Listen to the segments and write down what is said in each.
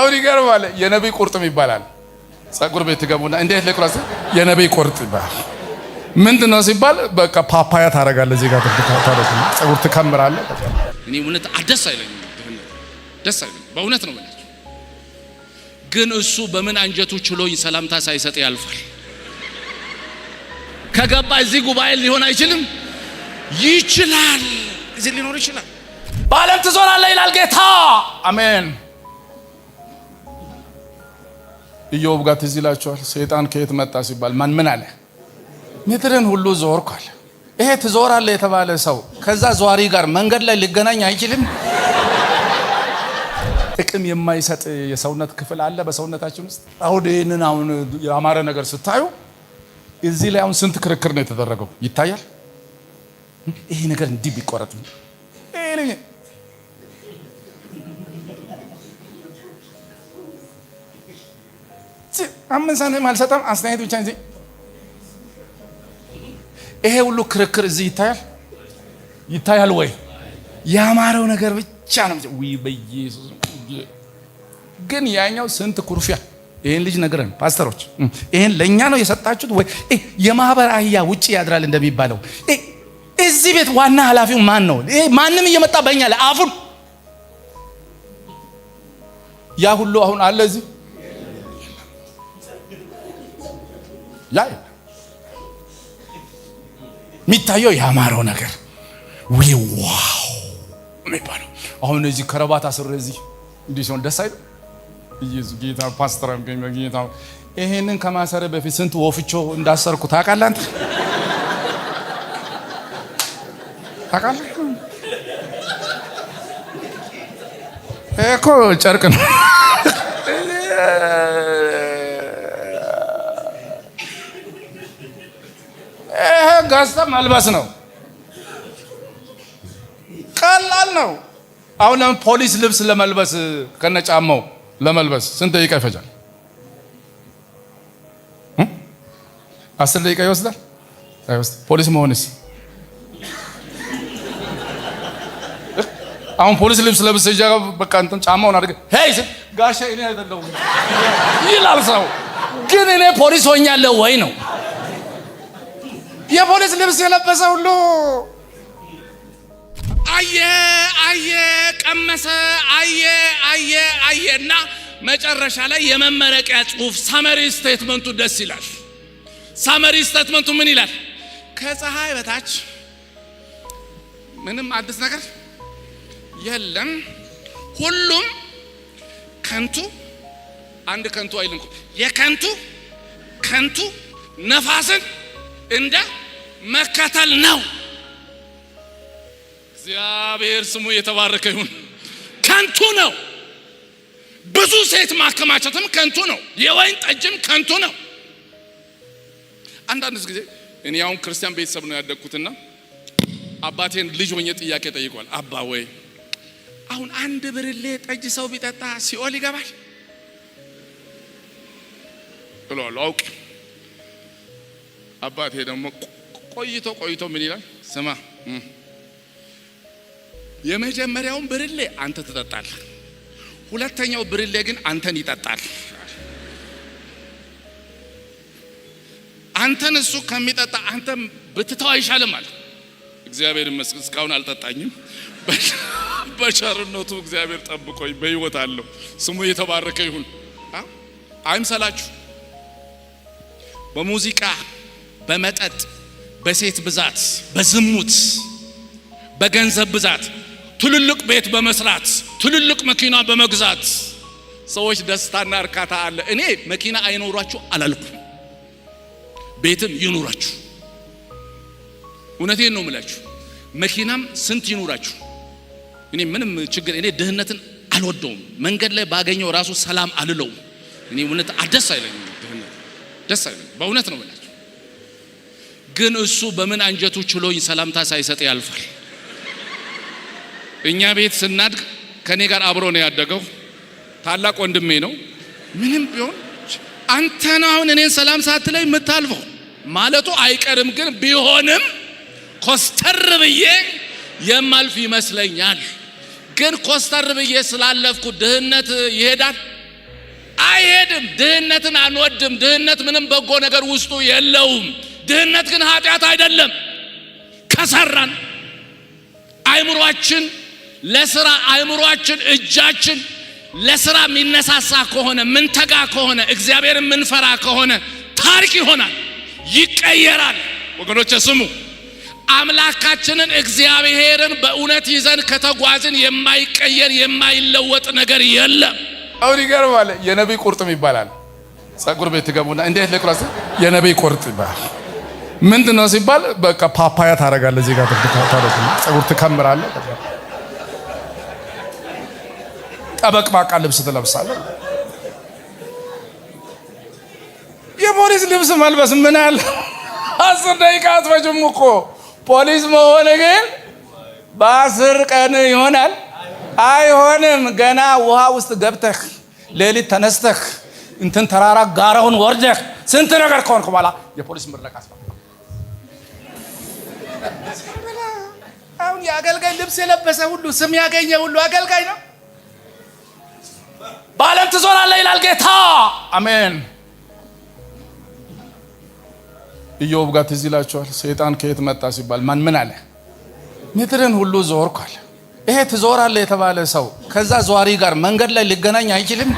አሁን ይገርማል። የነብይ ቁርጥም ይባላል። ጸጉር ቤት ገቡና እንዴት ለቁራስ የነብይ ቁርጥ ይባላል። ምንድነው ሲባል በቃ ፓፓያ ታረጋለህ እዚህ ጋር ተፈታታለህ ጸጉር ትከምራለህ። እኔ እውነት ደስ አይለኝም፣ ደስ አይለኝም በእውነት ነው ማለት። ግን እሱ በምን አንጀቱ ችሎኝ ሰላምታ ሳይሰጥ ያልፋል? ከገባ እዚህ ጉባኤ ሊሆን አይችልም? ይችላል፣ እዚህ ሊኖር ይችላል። በዓለም ትዞራለህ ይላል ጌታ። አሜን። ኢዮብ ጋር ትዝ ይላችኋል። ሰይጣን ከየት መጣ ሲባል ማን ምን አለ? ምድርን ሁሉ ዞርኩ አለ። ይሄ ትዞራለህ የተባለ ሰው ከዛ ዟሪ ጋር መንገድ ላይ ሊገናኝ አይችልም? ጥቅም የማይሰጥ የሰውነት ክፍል አለ በሰውነታችን ውስጥ። አሁን ይሄንን አሁን ያማረ ነገር ስታዩ እዚህ ላይ አሁን ስንት ክርክር ነው የተደረገው ይታያል። ይሄ ነገር እንዲህ ቢቆረጥ አምስት ሳንቲም አልሰጠም አስተያየት ብቻ እንጂ ይሄ ሁሉ ክርክር እዚህ ይታያል ወይ? ያማረው ነገር ብቻ ነው ወይ? በኢየሱስ ግን ያኛው ስንት ኩርፊያ። ይሄን ልጅ ነገረን ፓስተሮች፣ ይሄን ለኛ ነው የሰጣችሁት ወይ? የማህበር አህያ ውጪ ያድራል እንደሚባለው እዚህ ቤት ዋና ኃላፊው ማን ነው? ማንም እየመጣ በእኛ ላይ አፉን ያ ሁሉ አሁን አለ እዚህ ያ የሚታየው ያማረው ነገር ወይ ዋው የሚባለው አሁን እዚህ ከረባት አስር እዚህ እንዲህ ሲሆን ደስ አይደል? ኢየሱስ ጌታ ፓስተር አምገኝ ጌታ ይሄንን ከማሰረ በፊት ስንት ወፍቾ እንዳሰርኩ ታውቃለህ አንተ? ታውቃለህ? እኮ ጨርቅ ነው። ጋስታ መልበስ ነው። ቀላል ነው። አሁን ለምን ፖሊስ ልብስ ለመልበስ ከነጫማው ለመልበስ ስንት ደቂቃ ይፈጃል? 10 ደቂቃ ይወስዳል? አይወስድ። ፖሊስ መሆንስ አሁን ፖሊስ ልብስ ለብሰ በቃ እንትን ጫማውን አድርገ ሄይ ጋሻ እኔ አይደለሁም ይላል ሰው። ግን እኔ ፖሊስ ሆኛለሁ ወይ ነው? የፖሊስ ልብስ የለበሰ ሁሉ አየ ቀመሰ አየና መጨረሻ ላይ የመመረቂያ ጽሑፍ ሳመሪ ስቴትመንቱ ደስ ይላል። ሳመሪ ስቴትመንቱ ምን ይላል? ከፀሐይ በታች ምንም አዲስ ነገር የለም፣ ሁሉም ከንቱ። አንድ ከንቱ አይልም፣ የከንቱ ነፋስን እንደ መከተል ነው። እግዚአብሔር ስሙ የተባረከ ይሁን። ከንቱ ነው። ብዙ ሴት ማከማቸትም ከንቱ ነው። የወይን ጠጅም ከንቱ ነው። አንዳንድ ጊዜ እኔ አሁን ክርስቲያን ቤተሰብ ነው ያደግኩትና አባቴን ልጅ ሆኜ ጥያቄ ጠይቋል። አባ ወይ አሁን አንድ ብርሌ ጠጅ ሰው ቢጠጣ ሲኦል ይገባል ብሏል። አውቅ አባቴ ደግሞ ቆይቶ ምን ይላል? ስማ የመጀመሪያውን ብርሌ አንተ ትጠጣለህ፣ ሁለተኛው ብርሌ ግን አንተን ይጠጣል። አንተን እሱ ከሚጠጣ አንተ ብትተው አይሻልም አለ። እግዚአብሔር ይመስገን እስካሁን አልጠጣኝም። በቸርነቱ እግዚአብሔር ጠብቆኝ በሕይወት አለው። ስሙ የተባረከ ይሁን። አይምሰላችሁ። በሙዚቃ በመጠጥ በሴት ብዛት በዝሙት በገንዘብ ብዛት ትልልቅ ቤት በመስራት ትልልቅ መኪና በመግዛት ሰዎች ደስታና እርካታ አለ። እኔ መኪና አይኖራችሁ አላልኩም፣ ቤትም ይኑራችሁ። እውነቴን ነው የምላችሁ። መኪናም ስንት ይኑራችሁ። እኔ ምንም ችግር እኔ ድህነትን አልወደውም። መንገድ ላይ ባገኘው ራሱ ሰላም አልለውም። እኔ እውነት ደስ አይለኝም፣ ድህነት ደስ አይለኝም። በእውነት ነው የምላችሁ። ግን እሱ በምን አንጀቱ ችሎኝ ሰላምታ ሳይሰጥ ያልፋል? እኛ ቤት ስናድግ ከኔ ጋር አብሮ ነው ያደገው። ታላቅ ወንድሜ ነው። ምንም ቢሆን አንተ ነው አሁን እኔን ሰላም ሳትለኝ የምታልፈው ማለቱ አይቀርም። ግን ቢሆንም ኮስተር ብዬ የማልፍ ይመስለኛል። ግን ኮስተር ብዬ ስላለፍኩ ድህነት ይሄዳል አይሄድም። ድህነትን አንወድም። ድህነት ምንም በጎ ነገር ውስጡ የለውም። ድህነት ግን ኃጢአት አይደለም። ከሰራን አይምሮአችን ለሥራ አይምሮአችን እጃችን ለሥራ የሚነሳሳ ከሆነ ምንተጋ ከሆነ እግዚአብሔርን ምንፈራ ከሆነ ታሪክ ይሆናል፣ ይቀየራል። ወገኖቼ ስሙ። አምላካችንን እግዚአብሔርን በእውነት ይዘን ከተጓዝን የማይቀየር የማይለወጥ ነገር የለም። አሁን ይገርማል። የነቢይ ቁርጥም ይባላል። ጸጉር ቤት ገቡና እንዴት ለቁራስ የነቢይ ቁርጥ ይባላል። ምንድነው ሲባል በቃ ፓፓያ ታረጋለህ፣ እዚህ ጋር ታረጋለህ፣ ጸጉር ትከምራለህ፣ ጠበቅ ባቃ ልብስ ትለብሳለህ። የፖሊስ ልብስ መልበስ ምን አለ? 10 ደቂቃ አትፈጅም እኮ ፖሊስ መሆን ግን በ10 ቀን ይሆናል? አይሆንም። ገና ውሃ ውስጥ ገብተህ ሌሊት ተነስተህ እንትን ተራራ ጋራውን ወርደህ ስንት ነገር ከሆንክ በኋላ የፖሊስ ምረቃ አሁን የአገልጋይ ልብስ የለበሰ ሁሉ ስም ያገኘ ሁሉ አገልጋይ ነው። በዓለም ትዞራለህ ይላል ጌታ። አሜን። ኢዮብ ጋር ትዝ ይላችኋል። ሰይጣን ከየት መጣ ሲባል ምን አለ? ምድርን ሁሉ ዞርኩ አለ። ይሄ ትዞራለህ የተባለ ሰው ከዛ ዟሪ ጋር መንገድ ላይ ሊገናኝ አይችልም።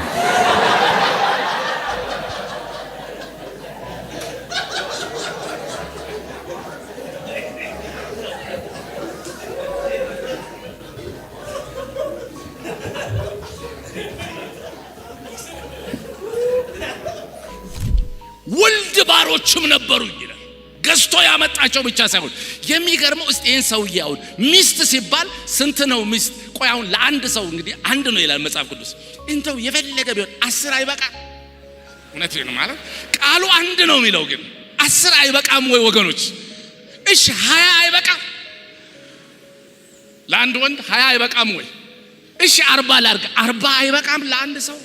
ወልድ ባሮችም ነበሩ ይላል። ገዝቶ ያመጣቸው ብቻ ሳይሆን የሚገርመው እስቲ ይሄን ሰውዬ አሁን ሚስት ሲባል ስንት ነው ሚስት? ቆይ አሁን ለአንድ ሰው እንግዲህ አንድ ነው ይላል መጽሐፍ ቅዱስ። እንተው የፈለገ ቢሆን 10 አይበቃም? እውነት ነው ማለት ቃሉ አንድ ነው የሚለው ግን 10 አይበቃም ወይ ወገኖች? እሺ 20 አይበቃም? ለአንድ ወንድ 20 አይበቃም ወይ? እሺ 40 ላርግ 40 አይበቃም ለአንድ ሰው?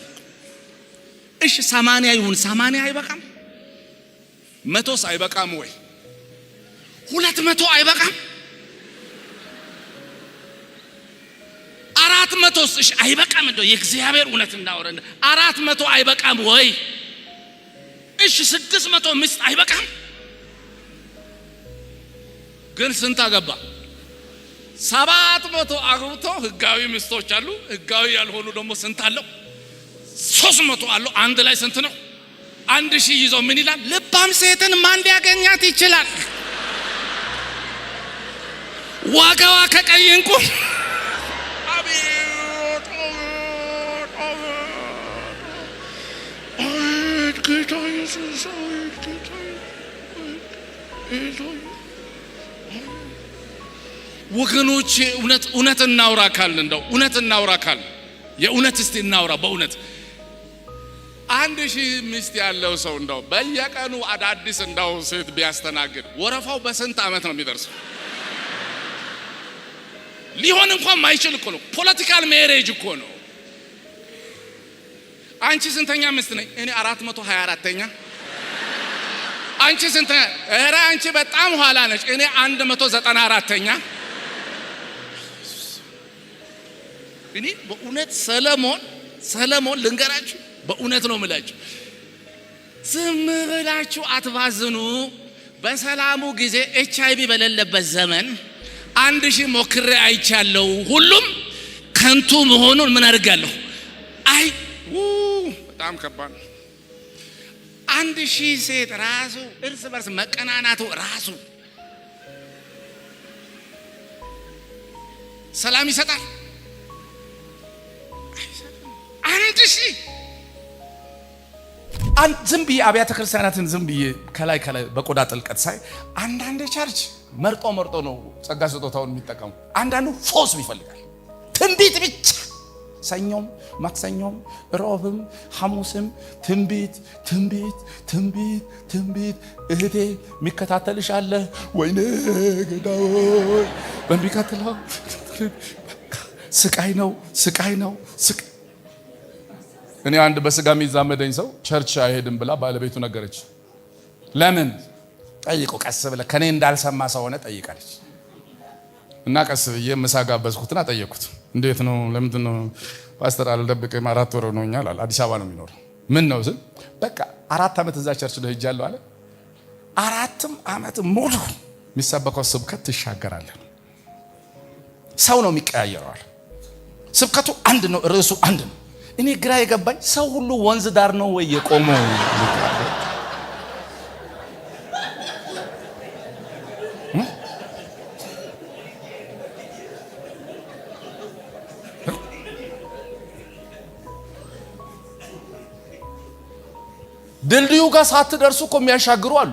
እሺ 80 ይሁን 80 አይበቃም? 100 አይበቃም ወይ? 200 አይበቃም? 400 እሺ አይበቃም? እንደው የእግዚአብሔር እውነት እናወራ 400 አይበቃም ወይ? እሺ 600 ሚስት አይበቃም? ግን ስንት አገባ? 700 አግብቶ ህጋዊ ሚስቶች አሉ። ህጋዊ ያልሆኑ ደግሞ ስንት አለው? 300 አለው። አንድ ላይ ስንት ነው? 1000 ይዞ ምን ይላል? ልባም ሴትን ማን ሊያገኛት ይችላል? ዋጋዋ ከቀይ እንቁ አቤት አቤት ጌታ ኢየሱስ ጌታ ወገኖቼ እውነት እናውራ ካልን እንደው እውነት እናውራ ካልን የእውነት እስቲ እናውራ በእውነት 1000 ሚስት ያለው ሰው እንደው በየቀኑ አዳዲስ እንደው ሴት ቢያስተናግድ ወረፋው በስንት ዓመት ነው የሚደርሰው? ሊሆን እንኳን ማይችል እኮ ነው። ፖለቲካል ሜሬጅ እኮ ነው። አንቺ ስንተኛ ሚስት ነኝ? እኔ 424ኛ። አንቺ ስንተኛ? ኧረ አንቺ በጣም ኋላ ነች። እኔ 194ኛ። እኔ በእውነት ሰለሞን ልንገራችሁ በእውነት ነው የምላችሁ፣ ዝም ብላችሁ አትባዝኑ። በሰላሙ ጊዜ HIV በሌለበት ዘመን 1000 ሞክሬ አይቻለሁ። ሁሉም ከንቱ መሆኑን ምን አድርጋለሁ? አይ በጣም ከባድ ነው። 1000 ሴት ራሱ እርስ በርስ መቀናናቱ ራሱ ሰላም ይሰጣል? 1000 ዝም ብዬ አብያተ ክርስቲያናትን ዝም ብዬ ከላይ በቆዳ ጥልቀት ሳይ አንዳንድ ቸርች መርጦ ነው ጸጋ ስጦታውን የሚጠቀሙ። አንዳንዱ ፎስ ይፈልጋል፣ ትንቢት ብቻ ሰኞም ማክሰኞም ሮብም ሐሙስም ትንቢት። እህቴ የሚከታተልሽ አለ ወይኔ ገዳይ በሚከተለው ስቃይ ነው። እኔ አንድ በስጋ የሚዛመደኝ ሰው ቸርች አይሄድም ብላ ባለቤቱ ነገረች። ለምን ጠይቆ ቀስ ብለ ከኔ እንዳልሰማ ሰው ሆነ ጠይቃለች። እና ቀስ ብዬ ምሳ ጋበዝኩትና ጠየቅኩት። እንዴት ነው ለምንድን ነው ፓስተር አልደብቅም 4 ወር ሆኖኛል አለ። አዲስ አበባ ነው የሚኖረው። ምን ነው ስል በቃ 4 ዓመት እዛ ቸርች ነው ሄጃለሁ አለ። 4 ዓመት ሙሉ የሚሰበከው ስብከት ትሻገራለህ። ሰው ነው የሚቀያየረው አለ። ስብከቱ አንድ ነው፣ ርዕሱ አንድ ነው። እኔ ግራ የገባኝ ሰው ሁሉ ወንዝ ዳር ነው ወይ የቆመው? ድልድዩ ጋር ሳትደርሱ እኮ የሚያሻግሩ አሉ።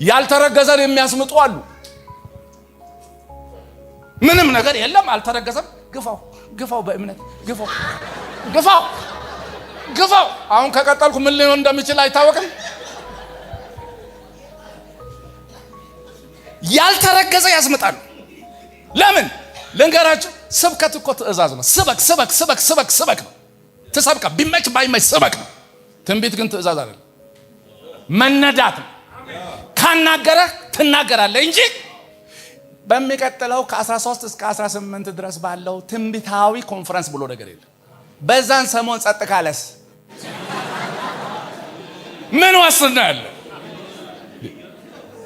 ያልተረገዘን የሚያስምጡ አሉ። ምንም ነገር የለም አልተረገዘም። ግፋው በእምነት ግፋው። አሁን ከቀጠልኩ ምን ሊሆን እንደሚችል አይታወቅም። ያልተረገዘ ያስምጣሉ። ለምን ልንገራችሁ? ስብከት እኮ ትእዛዝ ነው። ስበክ ነው። ትሰብካ ቢመች ባይመች ስበክ ነው። ትንቢት ግን ትእዛዝ አይደለም፣ መነዳት ነው። ካናገረህ ትናገራለህ እንጂ በሚቀጥለው ከ13 እስከ 18 ድረስ ባለው ትንቢታዊ ኮንፈረንስ ብሎ ነገር የለም። በዛን ሰሞን ጸጥ ካለስ ምን ዋስትና አለ?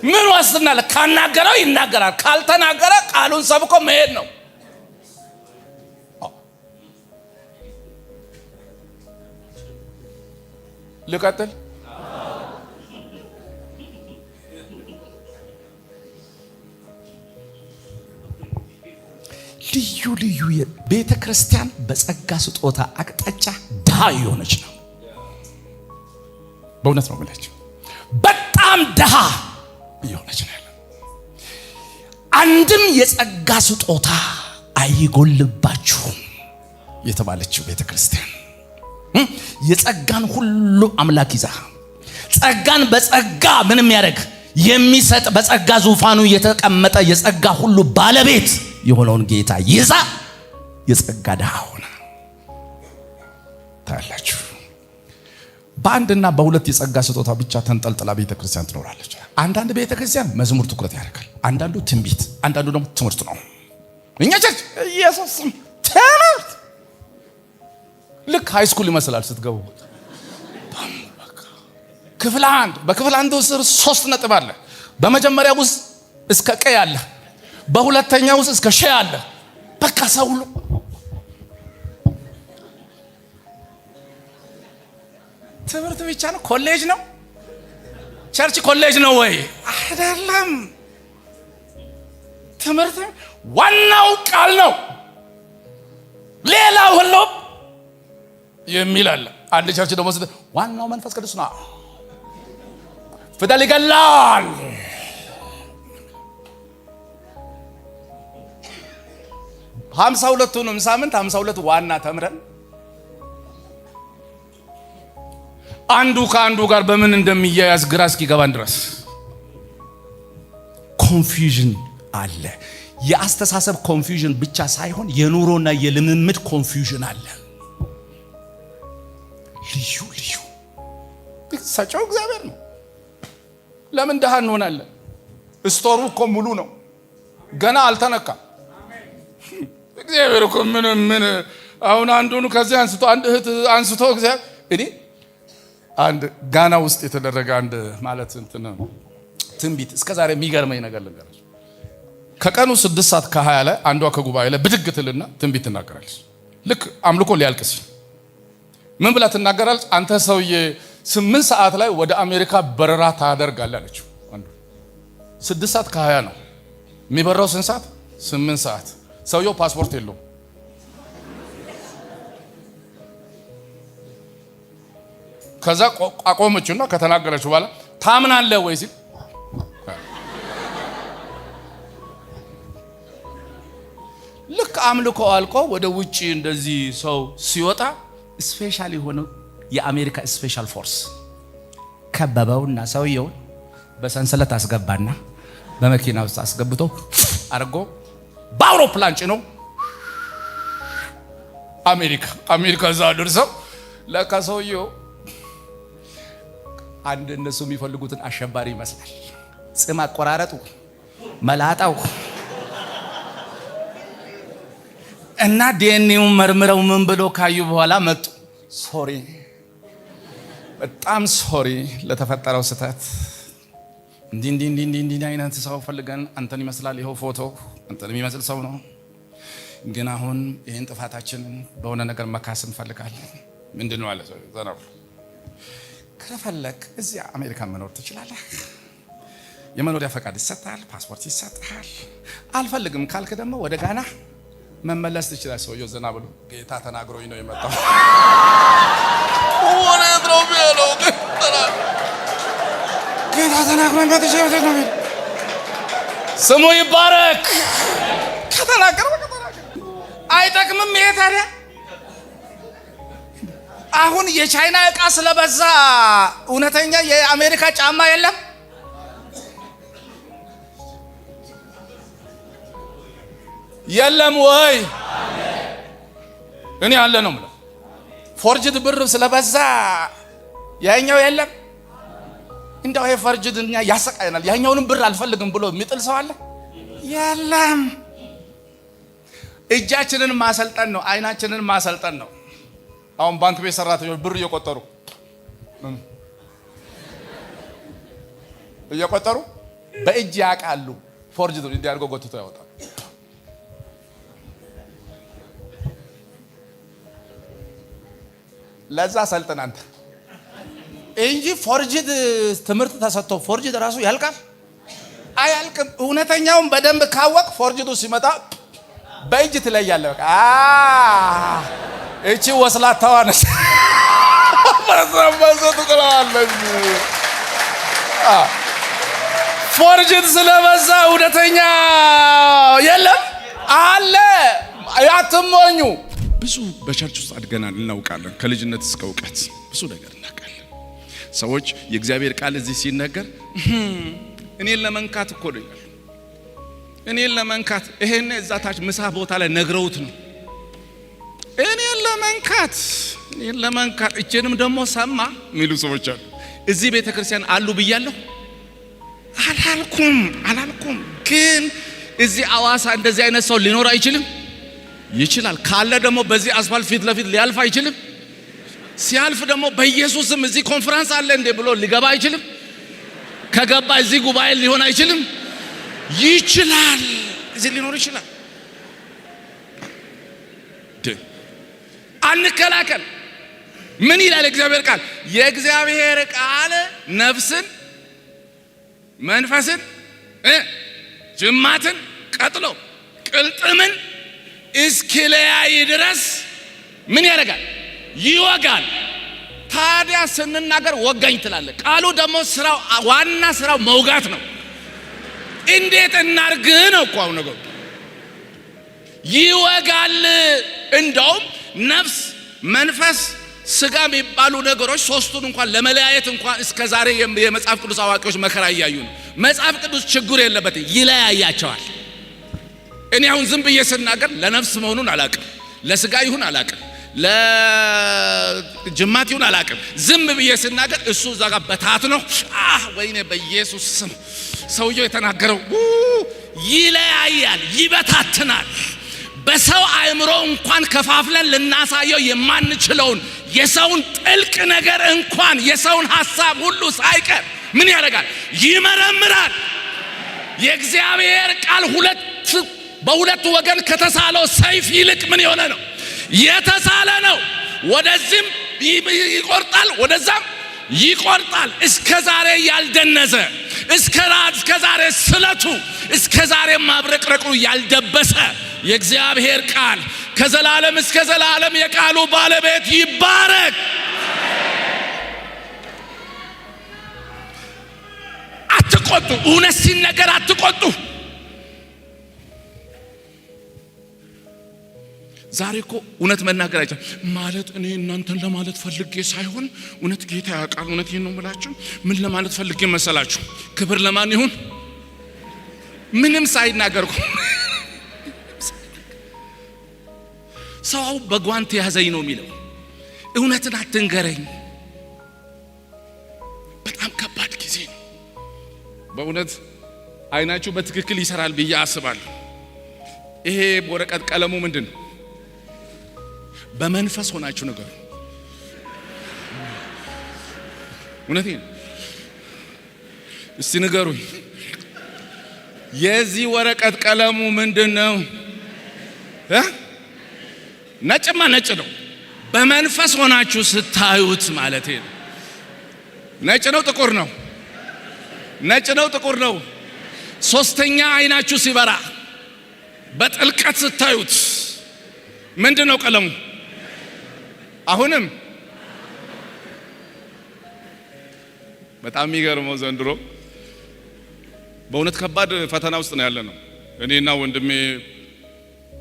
ምን ዋስትና አለ? ካናገረው ይናገራል፣ ካልተናገረ ቃሉን ሰብኮ መሄድ ነው። ልቀጥል። ልዩ ቤተ ክርስቲያን በጸጋ ስጦታ አቅጣጫ ድሃ የሆነች ነው። በእውነት ነው የምላችሁ፣ በጣም ድሃ የሆነች ነው። አንድም የጸጋ ስጦታ አይጎልባችሁም የተባለችው ቤተ ክርስቲያን የጸጋን ሁሉ አምላክ ይዛ ጸጋን በጸጋ ምንም ያደርግ የሚሰጥ በጸጋ ዙፋኑ የተቀመጠ የጸጋ ሁሉ ባለቤት የሆነውን ጌታ ይዛ የጸጋ ድሃ ሆነ ታላችሁ። በአንድና በሁለት የጸጋ ስጦታ ብቻ ተንጠልጥላ ቤተ ክርስቲያን ትኖራለች። አንዳንድ ቤተ ክርስቲያን መዝሙር ትኩረት ያደርጋል፣ አንዳንዱ ትንቢት፣ አንዳንዱ ደግሞ ትምህርት ነው። እኛ ቸርች ኢየሱስ ትምህርት ልክ ሃይ ስኩል ይመስላል ስትገቡ። ክፍል 1 በክፍል 1 ውስጥ 3 ነጥብ አለ። በመጀመሪያው ውስጥ እስከ ቀ ያለ፣ በሁለተኛው ውስጥ እስከ ሸ ያለ። በቃ ሰው ሁሉ ትምህርት ብቻ ነው። ኮሌጅ ነው ቸርች ኮሌጅ ነው ወይ? አይደለም። ትምህርት ዋናው ቃል ነው። ሌላው ሁሉ የሚል አለ። አንድ ቸርች ደግሞ ዋናው መንፈስ ቅዱስ ነው። ፊደል ይገላል። 52ቱንም ሳምንት 52 ዋና ተምረን አንዱ ከአንዱ ጋር በምን እንደሚያያዝ ግራ እስኪገባን ድረስ ኮንፊውዥን አለ። የአስተሳሰብ ኮንፊውዥን ብቻ ሳይሆን የኑሮና የልምምድ ኮንፊውዥን አለ። ልዩ ሰጪው እግዚአብሔር ነው። ለምን ደሃ እንሆናለን? ስቶሩ እኮ ሙሉ ነው፣ ገና አልተነካም። እግዚአብሔር እኮ ምን አሁን አንዱን ከዚህ አንስቶ አንድ እህት አንስቶ እግዚአብሔር እኔ አንድ ጋና ውስጥ የተደረገ አንድ ማለት እንትን ትንቢት እስከዛሬ የሚገርመኝ ነገር ልንገራችሁ። ከቀኑ 6 ሰዓት ከ20 ላይ አንዷ ከጉባኤ ላይ ብድግ ትልና ትንቢት ትናገራለች። ልክ አምልኮ ሊያልቅስ ምን ብላ ትናገራለች? አንተ ሰውዬ 8 ሰዓት ላይ ወደ አሜሪካ በረራ ታደርጋለህ አለችው። አንዱ 6 ሰዓት ከ20 ነው የሚበራው። ስንት ሰዓት? 8 ሰዓት። ሰውየው ፓስፖርት የለውም። ከዛ አቆመችውና ከተናገረችው በኋላ ታምናለህ ወይ ሲል ልክ አምልኮ አልቆ ወደ ውጪ እንደዚህ ሰው ሲወጣ ስፔሻል የሆነው የአሜሪካ ስፔሻል ፎርስ ከበበውና ሰውየውን በሰንሰለት አስገባና በመኪና ውስጥ አስገብቶ አርጎ በአውሮፕላን ጭኖ አሜሪካ እዛ ደርሰው ለካ ሰውየው አንድ እነሱ የሚፈልጉትን አሸባሪ ይመስላል። ጽም አቆራረጡ፣ መላጣው እና ዲኤንኤውን መርምረው ምን ብሎ ካዩ በኋላ መጡ። ሶሪ በጣም ሶሪ ለተፈጠረው ስህተት። እንዲህ አይነት ሰው ፈልገን አንተን ይመስላል ይኸው ፎቶ አንተን የሚመስል ሰው ነው። ግን አሁን ይህን ጥፋታችንን በሆነ ነገር መካስ እንፈልጋለን። ምንድነው አለ ሰው ዘናው ከፈለክ እዚያ አሜሪካ መኖር ትችላለህ። የመኖሪያ ፈቃድ ይሰጣል፣ ፓስፖርት ይሰጣል። አልፈልግም ካልክ ደግሞ ወደ ጋና መመለስ ትችላለህ። ሰውየው ዘና ብሎ ጌታ ተናግሮኝ ነው የመጣው። ወሬ ድሮም ያለው ጌታ ተናግሮኝ ነው። ስሙ ይባረክ። ከተናገረ አይጠቅምም ይሄ ታዲያ። አሁን የቻይና ዕቃ ስለበዛ እውነተኛ የአሜሪካ ጫማ የለም። የለም ወይ? እኔ አለ ነው ማለት ፎርጅድ ብር ስለበዛ ያኛው የለም። እንደው ይሄ ፎርጅድኛ ያሰቃየናል። ያኛውንም ብር አልፈልግም ብሎ የሚጥል ሰው አለ? የለም። እጃችንን ማሰልጠን ነው፣ አይናችንን ማሰልጠን ነው። አሁን ባንክ ቤት ሰራተኞች ብር እየቆጠሩ በእጅ ያውቃሉ። ፎርጅድ እንዲያርገው ጎትቶ ያወጣል። ለዛ ሰልጥን አንተ እንጂ ፎርጅድ ትምህርት ተሰጥቶ ፎርጅድ ራሱ ያልቃል? አያልቅም። እውነተኛውን በደንብ ካወቅ ፎርጅዱ ሲመጣ በእጅ ትለያለህ። በቃ እቺ ወስላታዋ ነች በሰበሰቱ ትላለች። ፎርጅድ ስለበዛ እውነተኛ የለም አለ። አትሞኙ። ብዙ በቸርች ውስጥ አድገናል፣ እናውቃለን። ከልጅነት እስከ እውቀት ብዙ ነገር እናውቃለን። ሰዎች የእግዚአብሔር ቃል እዚህ ሲነገር እኔን ለመንካት እኮ ነው ይላል። እኔን ለመንካት ይሄን እዛ ታች ምሳ ቦታ ላይ ነግረውት ነው። እኔን ለመንካት እጄንም ደግሞ ሰማ የሚሉ ሰዎች አሉ። እዚህ ቤተክርስቲያን አሉ ብያለሁ አላልኩም። ግን እዚህ አዋሳ እንደዚህ አይነት ሰው ሊኖር አይችልም? ይችላል። ካለ ደግሞ በዚህ አስፋልት ፊት ለፊት ሊያልፍ አይችልም? ሲያልፍ ደግሞ በኢየሱስም እዚህ ኮንፈረንስ አለ እንዴ ብሎ ሊገባ አይችልም? ከገባ እዚህ ጉባኤ ሊሆን አይችልም? ይችላል። እዚህ ሊኖር ይችላል። አንከላከል። ምን ይላል እግዚአብሔር ቃል? የእግዚአብሔር ቃል ነፍስን፣ መንፈስን፣ ጅማትን ቀጥሎ ቅልጥምን እስኪለያይ ድረስ ምን ያደርጋል? ይወጋል። ታዲያ ስንናገር ወጋኝ ትላለህ። ቃሉ ደግሞ ስራው ዋና ስራው መውጋት ነው። እንዴት እናርግ ነው እኮ አሁን ነገሩ። ይወጋል። እንደውም ነፍስ፣ መንፈስ፣ ስጋ የሚባሉ ነገሮች ሶስቱን እንኳን ለመለያየት እንኳን እስከዛሬ የመጽሐፍ ቅዱስ አዋቂዎች መከራ እያዩ ነው። መጽሐፍ ቅዱስ ችግር የለበትም፣ ይለያያቸዋል። እኔ አሁን ዝም ብዬ ስናገር ለነፍስ መሆኑን አላቅም፣ ለስጋ ይሁን አላቅም፣ ለጅማት ይሁን አላቅም። ዝም ብዬ ስናገር እሱ እዛ ጋር በታት ነው። ወይኔ በኢየሱስ ስም ሰውየው የተናገረው ይለያያል፣ ይበታትናል። በሰው አእምሮ እንኳን ከፋፍለን ልናሳየው የማንችለውን የሰውን ጥልቅ ነገር እንኳን የሰውን ሐሳብ ሁሉ ሳይቀር ምን ያደርጋል? ይመረምራል። የእግዚአብሔር ቃል በሁለት ወገን ከተሳለው ሰይፍ ይልቅ ምን የሆነ ነው? የተሳለ ነው። ወደዚህም ይቆርጣል፣ ወደዛም ይቆርጣል። እስከ ዛሬ ያልደነዘ፣ እስከ ዛሬ ስለቱ፣ እስከ ዛሬ ማብረቅረቁ ያልደበሰ የእግዚአብሔር ቃል ከዘላለም እስከ ዘላለም የቃሉ ባለቤት ይባረክ። አትቆጡ። እውነት ሲነገር አትቆጡ። ዛሬ እኮ እውነት መናገር አይቻልም ማለት እኔ እናንተን ለማለት ፈልጌ ሳይሆን እውነት ጌታ ያውቃል። እውነት ይሄን ነው የምላችሁ። ምን ለማለት ፈልጌ መሰላችሁ? ክብር ለማን ይሁን? ምንም ሳይናገርኩ ሰው በጓንት ያዘኝ ነው የሚለው። እውነትን አትንገረኝ። በጣም ከባድ ጊዜ ነው በእውነት። አይናችሁ በትክክል ይሰራል ብዬ አስባለሁ። ይሄ ወረቀት ቀለሙ ምንድነው? በመንፈስ ሆናችሁ ንገሩ። እውነቴን እስቲ ንገሩኝ። የዚህ ወረቀት ቀለሙ ምንድነው? ነጭማ ነጭ ነው። በመንፈስ ሆናችሁ ስታዩት ማለት ነው። ነጭ ነው ጥቁር ነው? ነጭ ነው ጥቁር ነው? ሶስተኛ አይናችሁ ሲበራ በጥልቀት ስታዩት ምንድነው ቀለሙ? አሁንም በጣም የሚገርመው ዘንድሮ በእውነት ከባድ ፈተና ውስጥ ነው ያለነው። እኔና ወንድሜ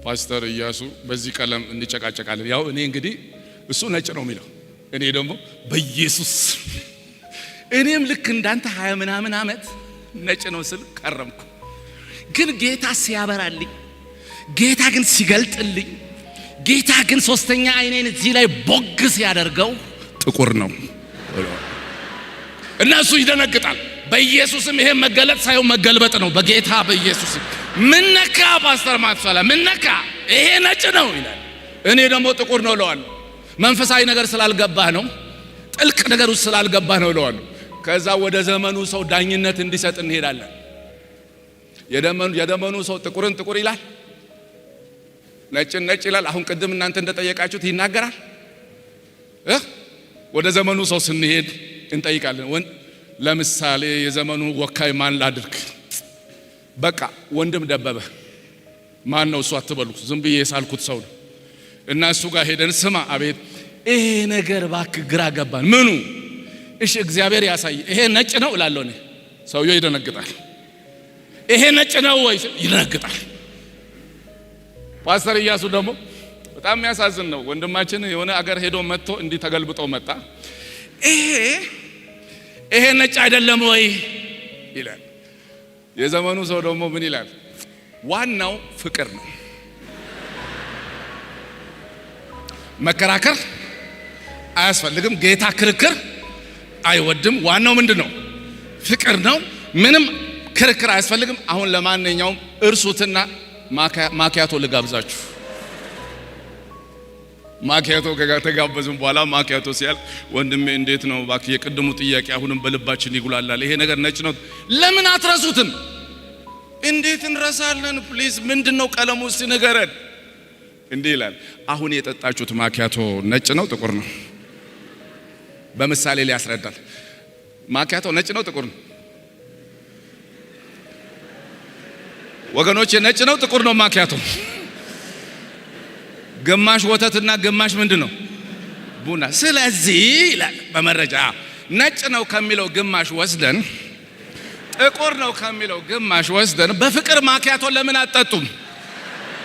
ፓስተር ኢያሱ በዚህ ቀለም እንጨቃጨቃለን። ያው እኔ እንግዲህ እሱ ነጭ ነው የሚለው፣ እኔ ደግሞ በኢየሱስ እኔም ልክ እንዳንተ 20 ምናምን ዓመት ነጭ ነው ስል ቀረምኩ። ግን ጌታ ሲያበራልኝ፣ ጌታ ግን ሲገልጥልኝ፣ ጌታ ግን ሶስተኛ አይኔን እዚህ ላይ ቦግ ሲያደርገው ጥቁር ነው እና እሱ ይደነግጣል። በኢየሱስም ይሄ መገለጥ ሳይሆን መገልበጥ ነው። በጌታ በኢየሱስ ምን ነካ ፓስተር ማትፈላ ምን ነካ? ይሄ ነጭ ነው ይላል፣ እኔ ደግሞ ጥቁር ነው እለዋለሁ። መንፈሳዊ ነገር ስላልገባህ ነው፣ ጥልቅ ነገር ውስጥ ስላልገባህ ነው እለዋለሁ። ከዛ ወደ ዘመኑ ሰው ዳኝነት እንዲሰጥ እንሄዳለን። የዘመኑ ሰው ጥቁርን ጥቁር ይላል፣ ነጭን ነጭ ይላል። አሁን ቅድም እናንተ እንደጠየቃችሁት ይናገራል። ወደ ዘመኑ ሰው ስንሄድ እንጠይቃለን። ለምሳሌ የዘመኑ ወካይ ማን ላድርግ? በቃ ወንድም ደበበ ማን ነው እሱ አትበሉ፣ ዝም ብዬ የሳልኩት ሰው ነው። እና እሱ ጋር ሄደን ስማ፣ አቤት ይሄ ነገር እባክህ ግራ ገባን። ምኑ? እሺ እግዚአብሔር ያሳይ። ይሄ ነጭ ነው እላለሁ እኔ። ሰውየው ይደነግጣል። ይሄ ነጭ ነው ወይ? ይደነግጣል። ፓስተር ኢያሱ ደግሞ በጣም የሚያሳዝን ነው። ወንድማችን የሆነ አገር ሄዶ መጥቶ እንዲህ ተገልብጦ መጣ። ይሄ ነጭ አይደለም ወይ ይላል። የዘመኑ ሰው ደግሞ ምን ይላል? ዋናው ፍቅር ነው። መከራከር አያስፈልግም። ጌታ ክርክር አይወድም። ዋናው ምንድነው? ፍቅር ነው። ምንም ክርክር አያስፈልግም። አሁን ለማንኛውም እርሱትና ማኪያቶ ልጋብዛችሁ። ማኪያቶ ከተጋበዝን በኋላ ማኪያቶ ሲያልቅ ወንድሜ እንዴት ነው እባክህ የቅድሙ ጥያቄ አሁንም በልባችን ይጉላላል። ይሄ ነገር ነጭ ነው። ለምን አትረሱትም? እንዴት እንረሳለን? ፕሊዝ ምንድነው ቀለሙ? እስቲ ንገረን። እንዲህ ይላል። አሁን የጠጣችሁት ማኪያቶ ነጭ ነው ጥቁር ነው? በምሳሌ ሊያስረዳል። ማኪያቶ ነጭ ነው ጥቁር ነው? ወገኖች ነጭ ነው ጥቁር ነው ማኪያቶ? ግማሽ ወተትና ግማሽ ምንድነው? ቡና። ስለዚህ ይላል በመረጃ ነጭ ነው ከሚለው ግማሽ ወስደን ጥቁር ነው ከሚለው ግማሽ ወስደን በፍቅር ማኪያቶ ለምን አትጠጡም?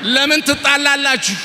ለምን ትጣላላችሁ?